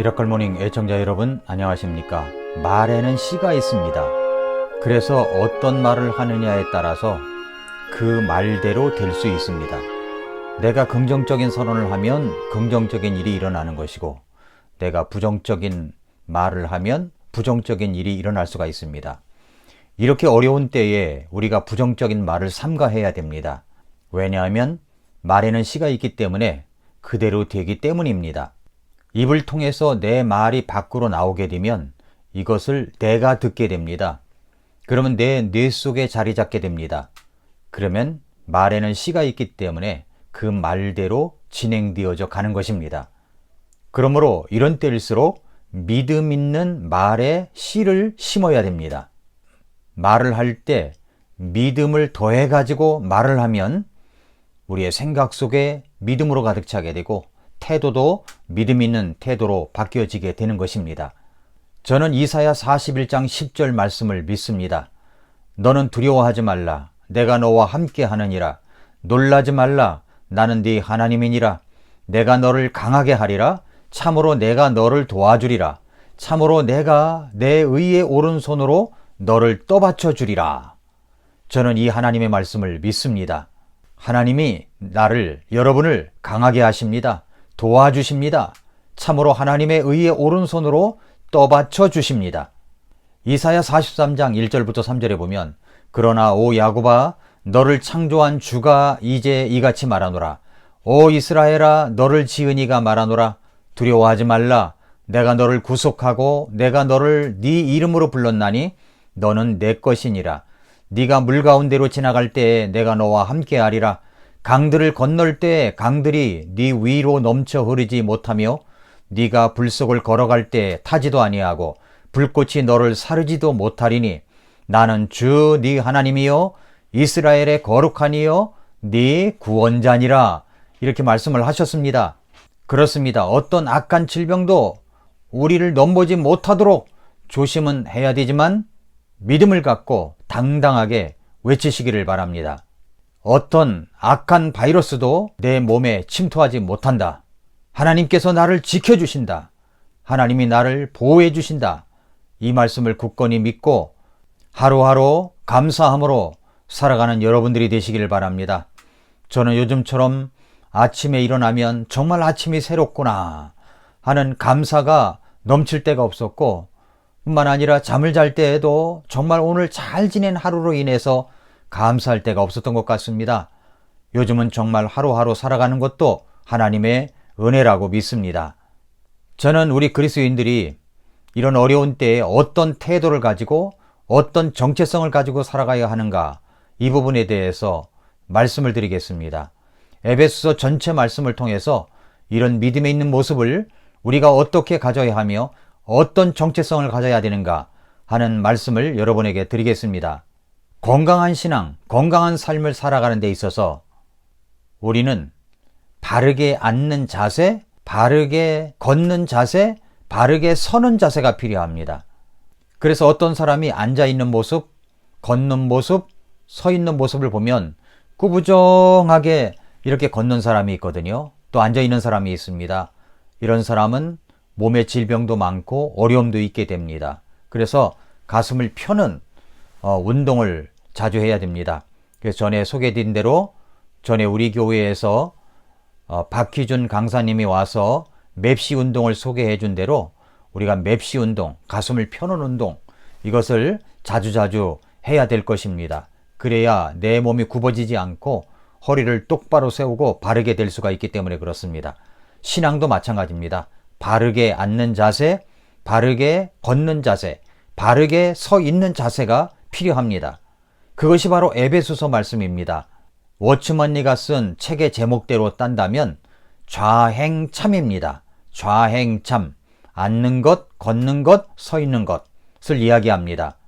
미라클 모닝 애청자 여러분 안녕하십니까? 말에는 씨가 있습니다. 그래서 어떤 말을 하느냐에 따라서 그 말대로 될 수 있습니다. 내가 긍정적인 선언을 하면 긍정적인 일이 일어나는 것이고, 내가 부정적인 말을 하면 부정적인 일이 일어날 수가 있습니다. 이렇게 어려운 때에 우리가 부정적인 말을 삼가해야 됩니다. 왜냐하면 말에는 씨가 있기 때문에 그대로 되기 때문입니다. 입을 통해서 내 말이 밖으로 나오게 되면 이것을 내가 듣게 됩니다. 그러면 내 뇌 속에 자리 잡게 됩니다. 그러면 말에는 씨가 있기 때문에 그 말대로 진행되어져 가는 것입니다. 그러므로 이런 때일수록 믿음 있는 말에 씨를 심어야 됩니다. 말을 할 때 믿음을 더해 가지고 말을 하면 우리의 생각 속에 믿음으로 가득 차게 되고 태도도 믿음 있는 태도로 바뀌어지게 되는 것입니다. 저는 이사야 41장 10절 말씀을 믿습니다. 너는 두려워하지 말라. 내가 너와 함께 하느니라. 놀라지 말라. 나는 네 하나님이니라. 내가 너를 강하게 하리라. 참으로 내가 너를 도와주리라. 참으로 내가 내 의의 오른손으로 너를 떠받쳐 주리라. 저는 이 하나님의 말씀을 믿습니다. 하나님이 나를, 여러분을 강하게 하십니다. 도와주십니다. 참으로 하나님의 의의 오른손으로 떠받쳐 주십니다. 이사야 43장 1절부터 3절에 보면, 그러나 오 야곱아, 너를 창조한 주가 이제 이같이 말하노라. 오 이스라엘아, 너를 지은 이가 말하노라. 두려워하지 말라. 내가 너를 구속하고 내가 너를 네 이름으로 불렀나니 너는 내 것이니라. 네가 물 가운데로 지나갈 때에 내가 너와 함께하리라. 강들을 건널 때에 강들이 네 위로 넘쳐 흐르지 못하며 네가 불속을 걸어갈 때 타지도 아니하고 불꽃이 너를 사르지도 못하리니 나는 주 네 하나님이요 이스라엘의 거룩하니요 네 구원자니라. 이렇게 말씀을 하셨습니다. 그렇습니다. 어떤 악한 질병도 우리를 넘보지 못하도록 조심은 해야 되지만 믿음을 갖고 당당하게 외치시기를 바랍니다. 어떤 악한 바이러스도 내 몸에 침투하지 못한다. 하나님께서 나를 지켜주신다. 하나님이 나를 보호해 주신다. 이 말씀을 굳건히 믿고 하루하루 감사함으로 살아가는 여러분들이 되시기를 바랍니다. 저는 요즘처럼 아침에 일어나면 정말 아침이 새롭구나 하는 감사가 넘칠 때가 없었고, 뿐만 아니라 잠을 잘 때에도 정말 오늘 잘 지낸 하루로 인해서 감사할 때가 없었던 것 같습니다. 요즘은 정말 하루하루 살아가는 것도 하나님의 은혜라고 믿습니다. 저는 우리 그리스도인들이 이런 어려운 때에 어떤 태도를 가지고 어떤 정체성을 가지고 살아가야 하는가, 이 부분에 대해서 말씀을 드리겠습니다. 에베소서 전체 말씀을 통해서 이런 믿음에 있는 모습을 우리가 어떻게 가져야 하며 어떤 정체성을 가져야 되는가 하는 말씀을 여러분에게 드리겠습니다. 건강한 신앙, 건강한 삶을 살아가는 데 있어서 우리는 바르게 앉는 자세, 바르게 걷는 자세, 바르게 서는 자세가 필요합니다. 그래서 어떤 사람이 앉아있는 모습, 걷는 모습, 서 있는 모습을 보면 구부정하게 이렇게 걷는 사람이 있거든요. 또 앉아있는 사람이 있습니다. 이런 사람은 몸에 질병도 많고 어려움도 있게 됩니다. 그래서 가슴을 펴는 운동을 자주 해야 됩니다. 그래서 전에 소개드린 대로 전에 우리 교회에서 박희준 강사님이 와서 맵시 운동을 소개해 준 대로 우리가 맵시 운동, 가슴을 펴는 운동, 이것을 자주자주 해야 될 것입니다. 그래야 내 몸이 굽어지지 않고 허리를 똑바로 세우고 바르게 될 수가 있기 때문에 그렇습니다. 신앙도 마찬가지입니다. 바르게 앉는 자세, 바르게 걷는 자세, 바르게 서 있는 자세가 필요합니다. 그것이 바로 에베소서 말씀입니다. 워츠먼리가 쓴 책의 제목대로 딴다면 좌행참입니다. 좌행참, 앉는 것, 걷는 것, 서 있는 것을 이야기합니다.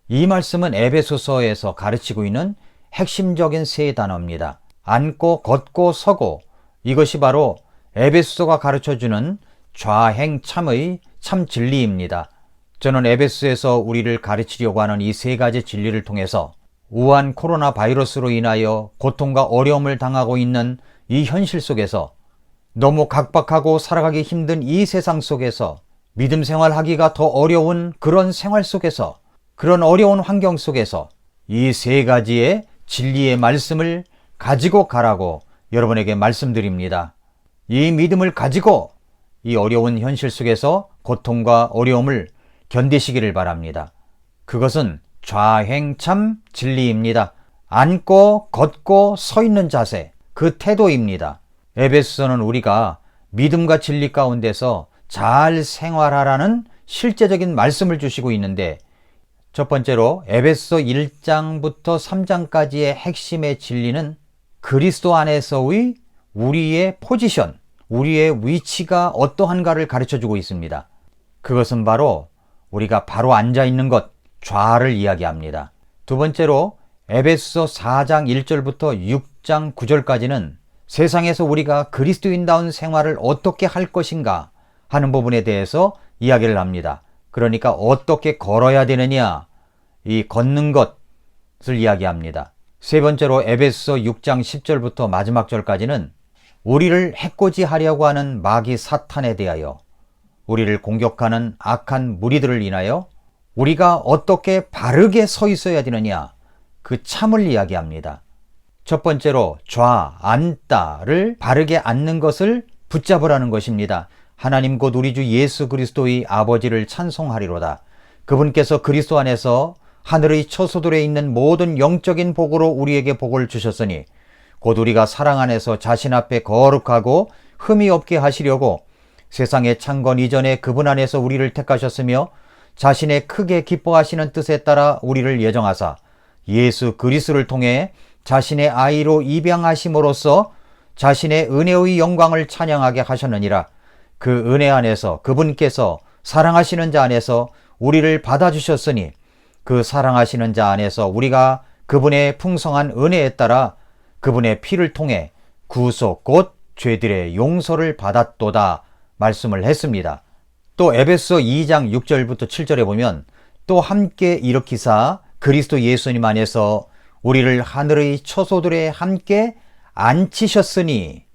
이 말씀은 에베소서에서 가르치고 있는 핵심적인 세 단어입니다. 앉고 걷고 서고, 이것이 바로 에베소서가 가르쳐주는 좌행참의 참 진리입니다. 저는 에베소에서 우리를 가르치려고 하는 이 세 가지 진리를 통해서 우한 코로나 바이러스로 인하여 고통과 어려움을 당하고 있는 이 현실 속에서 너무 각박하고 살아가기 힘든 이 세상 속에서 믿음 생활하기가 더 어려운 그런 생활 속에서, 그런 어려운 환경 속에서 이 세 가지의 진리의 말씀을 가지고 가라고 여러분에게 말씀드립니다. 이 믿음을 가지고 이 어려운 현실 속에서 고통과 어려움을 견디시기를 바랍니다. 그것은 좌행참 진리입니다. 앉고 걷고 서 있는 자세, 그 태도입니다. 에베소서는 우리가 믿음과 진리 가운데서 잘 생활하라는 실제적인 말씀을 주시고 있는데, 첫 번째로 에베소 1장부터 3장까지의 핵심의 진리는 그리스도 안에서의 우리의 포지션, 우리의 위치가 어떠한가를 가르쳐주고 있습니다. 그것은 바로 우리가 바로 앉아있는 것, 좌를 이야기합니다. 두 번째로 에베소 4장 1절부터 6장 9절까지는 세상에서 우리가 그리스도인다운 생활을 어떻게 할 것인가 하는 부분에 대해서 이야기를 합니다. 그러니까 어떻게 걸어야 되느냐, 이 걷는 것을 이야기합니다. 세 번째로 에베소 6장 10절부터 마지막 절까지는 우리를 해코지하려고 하는 마귀 사탄에 대하여, 우리를 공격하는 악한 무리들을 인하여 우리가 어떻게 바르게 서 있어야 되느냐, 그 참을 이야기합니다. 첫 번째로 좌, 앉다를 바르게 앉는 것을 붙잡으라는 것입니다. 하나님 곧 우리 주 예수 그리스도의 아버지를 찬송하리로다. 그분께서 그리스도 안에서 하늘의 처소들에 있는 모든 영적인 복으로 우리에게 복을 주셨으니 곧 우리가 사랑 안에서 자신 앞에 거룩하고 흠이 없게 하시려고 세상의 창건 이전에 그분 안에서 우리를 택하셨으며 자신의 크게 기뻐하시는 뜻에 따라 우리를 예정하사 예수 그리스도를 통해 자신의 아이로 입양하심으로써 자신의 은혜의 영광을 찬양하게 하셨느니라. 그 은혜 안에서 그분께서 사랑하시는 자 안에서 우리를 받아주셨으니 그 사랑하시는 자 안에서 우리가 그분의 풍성한 은혜에 따라 그분의 피를 통해 구속 곧 죄들의 용서를 받았도다 말씀을 했습니다. 또 에베소 2장 6절부터 7절에 보면 또 함께 일으키사 그리스도 예수님 안에서 우리를 하늘의 처소들에 함께 앉히셨으니,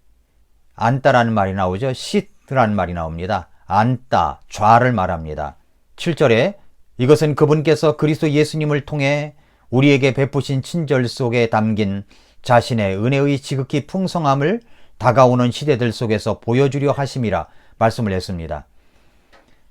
앉다라는 말이 나오죠. sit라는 말이 나옵니다. 앉다, 좌를 말합니다. 7절에 이것은 그분께서 그리스도 예수님을 통해 우리에게 베푸신 친절 속에 담긴 자신의 은혜의 지극히 풍성함을 다가오는 시대들 속에서 보여주려 하심이라 말씀을 했습니다.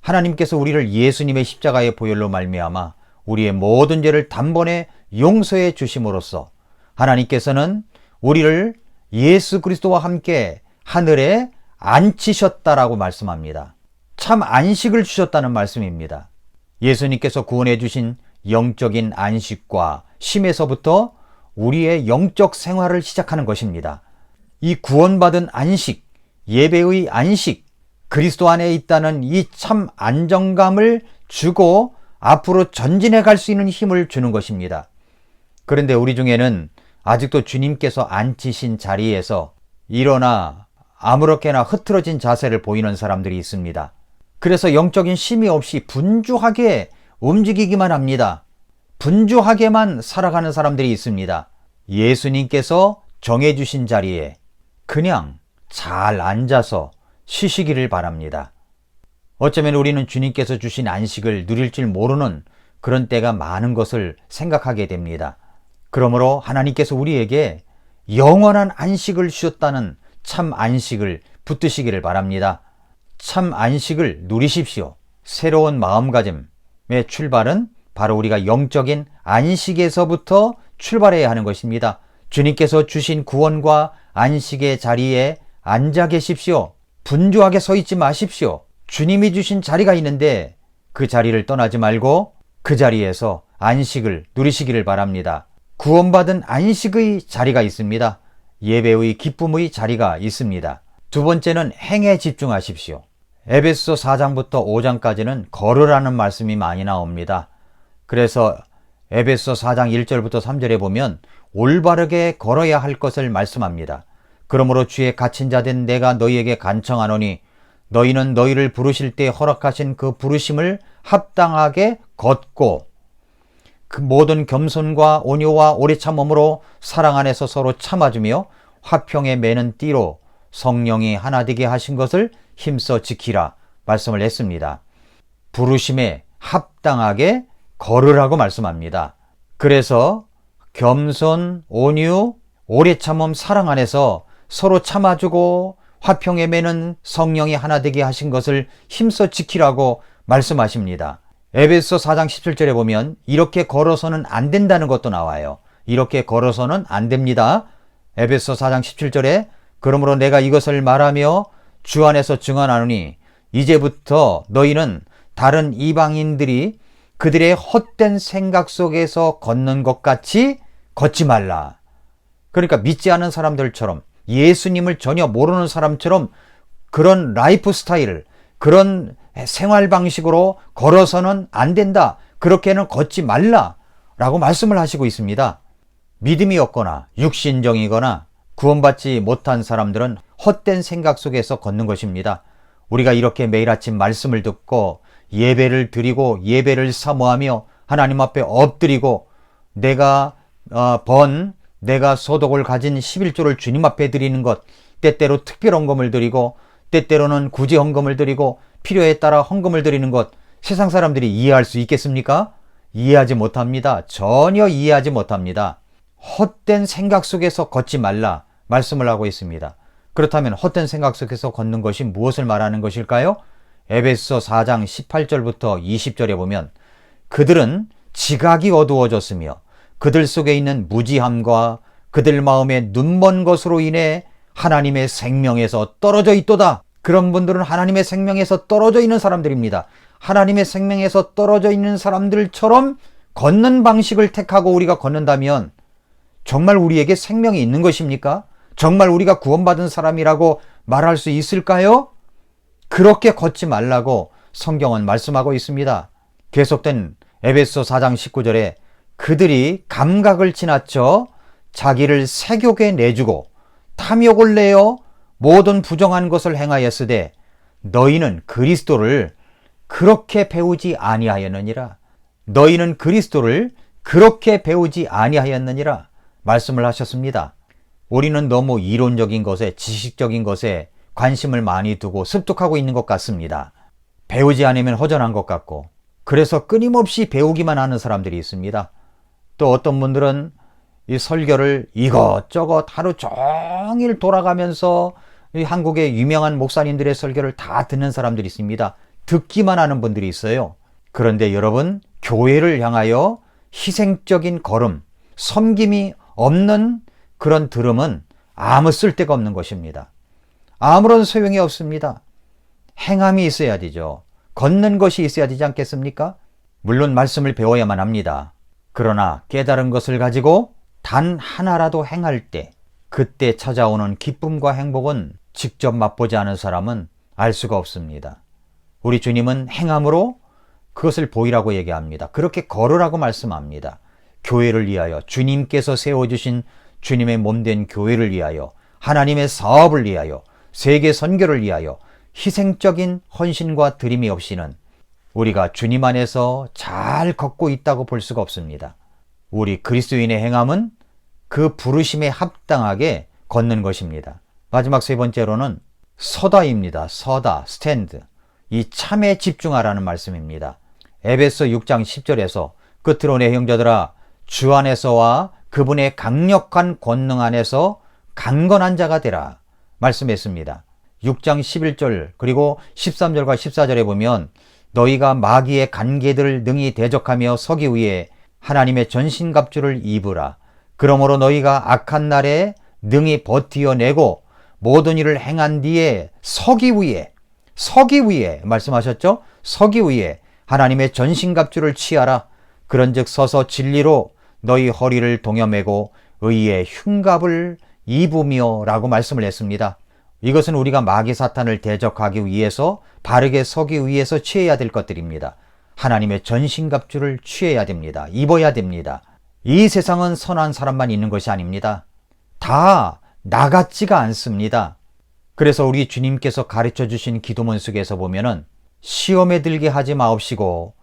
하나님께서 우리를 예수님의 십자가의 보혈로 말미암아 우리의 모든 죄를 단번에 용서해 주심으로써 하나님께서는 우리를 예수 그리스도와 함께 하늘에 앉히셨다라고 말씀합니다. 참 안식을 주셨다는 말씀입니다. 예수님께서 구원해 주신 영적인 안식과 쉼에서부터 우리의 영적 생활을 시작하는 것입니다. 이 구원받은 안식, 예배의 안식, 그리스도 안에 있다는 이 참 안정감을 주고 앞으로 전진해 갈 수 있는 힘을 주는 것입니다. 그런데 우리 중에는 아직도 주님께서 앉히신 자리에서 일어나 아무렇게나 흐트러진 자세를 보이는 사람들이 있습니다. 그래서 영적인 쉼이 없이 분주하게 움직이기만 합니다. 분주하게만 살아가는 사람들이 있습니다. 예수님께서 정해주신 자리에 그냥 잘 앉아서 쉬시기를 바랍니다. 어쩌면 우리는 주님께서 주신 안식을 누릴 줄 모르는 그런 때가 많은 것을 생각하게 됩니다. 그러므로 하나님께서 우리에게 영원한 안식을 주셨다는 참 안식을 붙드시기를 바랍니다. 참 안식을 누리십시오. 새로운 마음가짐의 출발은 바로 우리가 영적인 안식에서부터 출발해야 하는 것입니다. 주님께서 주신 구원과 안식의 자리에 앉아 계십시오. 분주하게 서 있지 마십시오. 주님이 주신 자리가 있는데 그 자리를 떠나지 말고 그 자리에서 안식을 누리시기를 바랍니다. 구원받은 안식의 자리가 있습니다. 예배의 기쁨의 자리가 있습니다. 두 번째는 행에 집중하십시오. 에베소 4장부터 5장까지는 걸으라는 말씀이 많이 나옵니다. 그래서 에베소 4장 1절부터 3절에 보면 올바르게 걸어야 할 것을 말씀합니다. 그러므로 주의 갇힌 자된 내가 너희에게 간청하노니 너희는 너희를 부르실 때 허락하신 그 부르심을 합당하게 걷고 그 모든 겸손과 온유와 오래 참음으로 사랑 안에서 서로 참아주며 화평에 매는 띠로 성령이 하나 되게 하신 것을 힘써 지키라 말씀을 했습니다. 부르심에 합당하게 걸으라고 말씀합니다. 그래서 겸손, 온유, 오래 참음, 사랑 안에서 서로 참아주고 화평에 매는 성령이 하나 되게 하신 것을 힘써 지키라고 말씀하십니다. 에베소 4장 17절에 보면 이렇게 걸어서는 안 된다는 것도 나와요. 이렇게 걸어서는 안 됩니다. 에베소 4장 17절에 그러므로 내가 이것을 말하며 주 안에서 증언하노니 이제부터 너희는 다른 이방인들이 그들의 헛된 생각 속에서 걷는 것 같이 걷지 말라. 그러니까 믿지 않은 사람들처럼, 예수님을 전혀 모르는 사람처럼 그런 라이프 스타일을, 그런 생활 방식으로 걸어서는 안 된다. 그렇게는 걷지 말라 라고 말씀을 하시고 있습니다. 믿음이 없거나 육신정이거나 구원받지 못한 사람들은 헛된 생각 속에서 걷는 것입니다. 우리가 이렇게 매일 아침 말씀을 듣고 예배를 드리고 예배를 사모하며 하나님 앞에 엎드리고 내가 소득을 가진 11조를 주님 앞에 드리는 것, 때때로 특별 헌금을 드리고 때때로는 구제 헌금을 드리고 필요에 따라 헌금을 드리는 것, 세상 사람들이 이해할 수 있겠습니까? 이해하지 못합니다. 전혀 이해하지 못합니다. 헛된 생각 속에서 걷지 말라 말씀을 하고 있습니다. 그렇다면 헛된 생각 속에서 걷는 것이 무엇을 말하는 것일까요? 에베소 4장 18절부터 20절에 보면 그들은 지각이 어두워졌으며 그들 속에 있는 무지함과 그들 마음에 눈먼 것으로 인해 하나님의 생명에서 떨어져 있도다. 그런 분들은 하나님의 생명에서 떨어져 있는 사람들입니다. 하나님의 생명에서 떨어져 있는 사람들처럼 걷는 방식을 택하고 우리가 걷는다면 정말 우리에게 생명이 있는 것입니까? 정말 우리가 구원받은 사람이라고 말할 수 있을까요? 그렇게 걷지 말라고 성경은 말씀하고 있습니다. 계속된 에베소 4장 19절에 그들이 감각을 지나쳐 자기를 세욕에 내주고 탐욕을 내어 모든 부정한 것을 행하였으되 너희는 그리스도를 그렇게 배우지 아니하였느니라. 너희는 그리스도를 그렇게 배우지 아니하였느니라 말씀을 하셨습니다. 우리는 너무 이론적인 것에, 지식적인 것에 관심을 많이 두고 습득하고 있는 것 같습니다. 배우지 않으면 허전한 것 같고, 그래서 끊임없이 배우기만 하는 사람들이 있습니다. 또 어떤 분들은 이 설교를 이것저것 하루 종일 돌아가면서 이 한국의 유명한 목사님들의 설교를 다 듣는 사람들이 있습니다. 듣기만 하는 분들이 있어요. 그런데 여러분, 교회를 향하여 희생적인 걸음, 섬김이 없는 그런 들음은 아무 쓸데가 없는 것입니다. 아무런 소용이 없습니다. 행함이 있어야 되죠. 걷는 것이 있어야 되지 않겠습니까? 물론 말씀을 배워야만 합니다. 그러나 깨달은 것을 가지고 단 하나라도 행할 때, 그때 찾아오는 기쁨과 행복은 직접 맛보지 않은 사람은 알 수가 없습니다. 우리 주님은 행함으로 그것을 보이라고 얘기합니다. 그렇게 걸으라고 말씀합니다. 교회를 위하여, 주님께서 세워주신 주님의 몸된 교회를 위하여, 하나님의 사업을 위하여, 세계 선교를 위하여 희생적인 헌신과 드림이 없이는 우리가 주님 안에서 잘 걷고 있다고 볼 수가 없습니다. 우리 그리스도인의 행함은 그 부르심에 합당하게 걷는 것입니다. 마지막 세 번째로는 서다입니다. 서다, 스탠드. 이 참에 집중하라는 말씀입니다. 에베소 6장 10절에서 끝으로 내 형제들아 주 안에서와 그분의 강력한 권능 안에서 강건한 자가 되라 말씀했습니다. 6장 11절 그리고 13절과 14절에 보면 너희가 마귀의 간계들을 능히 대적하며 서기 위해 하나님의 전신갑주를 입으라. 그러므로 너희가 악한 날에 능히 버티어내고 모든 일을 행한 뒤에 서기 위에 말씀하셨죠? 서기 위에 하나님의 전신갑주를 취하라. 그런즉 서서 진리로 너희 허리를 동여매고 의의 흉갑을 입으며 라고 말씀을 했습니다. 이것은 우리가 마귀 사탄을 대적하기 위해서 바르게 서기 위해서 취해야 될 것들입니다. 하나님의 전신갑주를 취해야 됩니다. 입어야 됩니다. 이 세상은 선한 사람만 있는 것이 아닙니다. 다 나같지가 않습니다. 그래서 우리 주님께서 가르쳐 주신 기도문 속에서 보면은 시험에 들게 하지 마옵시고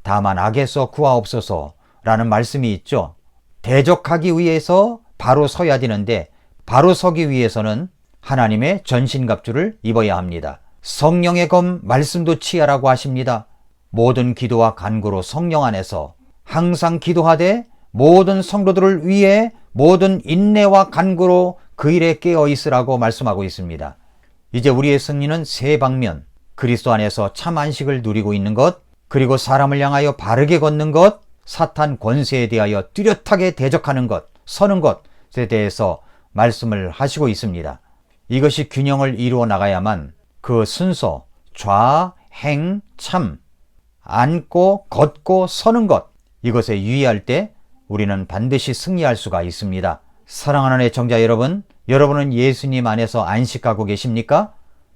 다만 악에서 구하옵소서 라는 말씀이 있죠. 대적하기 위해서 바로 서야 되는데 바로 서기 위해서는 하나님의 전신갑주를 입어야 합니다. 성령의 검 말씀도 취하라고 하십니다. 모든 기도와 간구로 성령 안에서 항상 기도하되 모든 성도들을 위해 모든 인내와 간구로 그 일에 깨어 있으라고 말씀하고 있습니다. 이제 우리의 승리는 세 방면, 그리스도 안에서 참 안식을 누리고 있는 것, 그리고 사람을 향하여 바르게 걷는 것, 사탄 권세에 대하여 뚜렷하게 대적하는 것, 서는 것에 대해서 말씀을 하시고 있습니다. 이것이 균형을 이루어 나가야만 그 순서, 좌, 행, 참, 앉고 걷고 서는 것, 이것에 유의할 때 우리는 반드시 승리할 수가 있습니다. 사랑하는 애청자 여러분, 여러분은 예수님 안에서 안식하고 계십니까?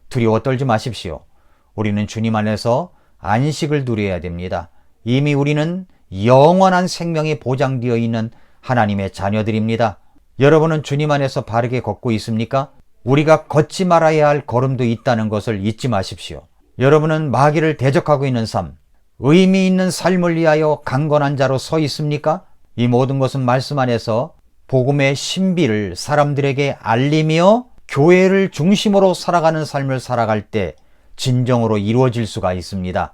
두려워 떨지 마십시오. 우리는 주님 안에서 안식을 누려야 됩니다. 이미 우리는 영원한 생명이 보장되어 있는 하나님의 자녀들입니다. 여러분은 주님 안에서 바르게 걷고 있습니까? 우리가 걷지 말아야 할 걸음도 있다는 것을 잊지 마십시오. 여러분은 마귀를 대적하고 있는 삶, 의미 있는 삶을 위하여 강건한 자로 서 있습니까? 이 모든 것은 말씀 안에서 복음의 신비를 사람들에게 알리며 교회를 중심으로 살아가는 삶을 살아갈 때 진정으로 이루어질 수가 있습니다.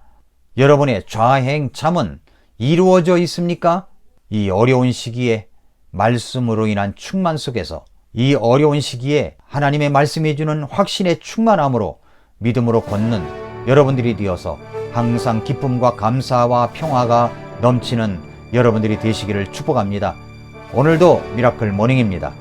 여러분의 좌행 참은 이루어져 있습니까? 이 어려운 시기에 말씀으로 인한 충만 속에서, 이 어려운 시기에 하나님의 말씀이 주는 확신의 충만함으로 믿음으로 걷는 여러분들이 되어서 항상 기쁨과 감사와 평화가 넘치는 여러분들이 되시기를 축복합니다. 오늘도 미라클 모닝입니다.